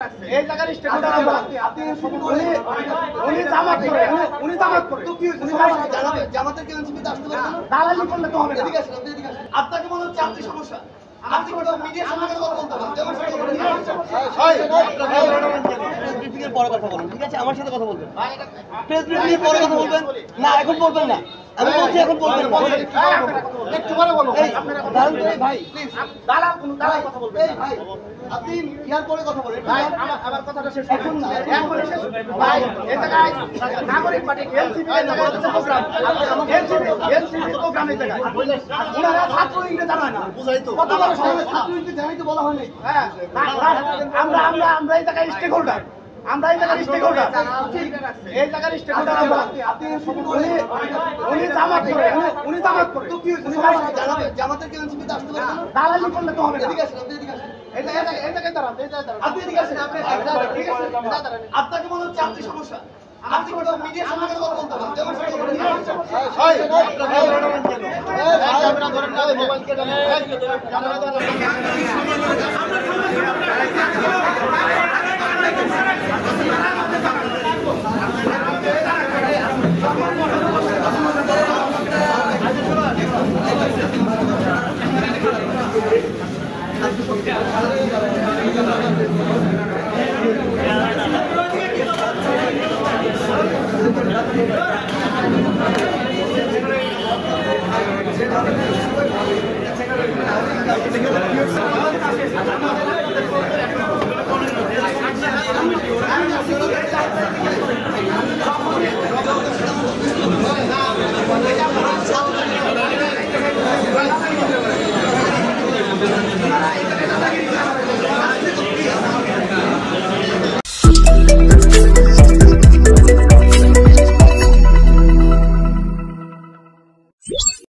এই জায়গার স্টেটমেন্ট আপনি উনি জামাত করে উনি জামাত করে তো কি হইছে জামাতের কি এনসিপিতে আসতে পারবে না দালালি করলে তো হবে না এদিকে আসেন আপনি এদিকে আসেন আপনাকে মনে হচ্ছে আপনি সমস্যা আপনি কোন মিডিয়ার সামনে কথা বলতে পারেন ব্রিফিং এর পরে কথা বলুন ঠিক আছে আমার সাথে কথা বলবেন প্রেস ব্রিফিং এর পরে কথা বলবেন না এখন বলবেন না আমি বলছি এখন বলবেন না একটু পরে বলুন আপনারা ভাই প্লিজ দালাল কোন দালাল কথা বলবেন এই ভাই আপনি ইয়ার পরে কথা বলেন ভাই আমার কথাটা শেষ করুন না এখন শেষ ভাই এই জায়গায় নাগরিক পার্টি এলসিপি এর প্রোগ্রাম এলসিপি প্রোগ্রাম এই জায়গায় ওনারা ছাত্রলীগকে জানায় না বুঝাই তো কত বড় সমস্যা ছাত্রলীগকে জানাই তো বলা হয়নি হ্যাঁ আমরা এই জায়গায় স্টেক হোল্ডার আমরা এই জায়গার স্টেক হোল্ডার এই জায়গার স্টেক হোল্ডার আপনি উনি জামাত করে উনি জামাত করে তো কি হইছে জামাতের কি এনসিপিতে আসতে পারবে না দালালি করলে তো হবে না এদিকে আসেন আপনি এদিকে আসেন এই জায়গায় দাঁড়ান আপনি এদিকে আসেন আপনি ঠিক আছে দাঁড়ান আপনাকে মনে হচ্ছে আপনি সমস্যা আপনি কোন মিডিয়ার সামনে কথা বলতে পারেন ক্যামেরা ধরেন না মোবাইল কেটে ক্যামেরা ধরেন Thank you.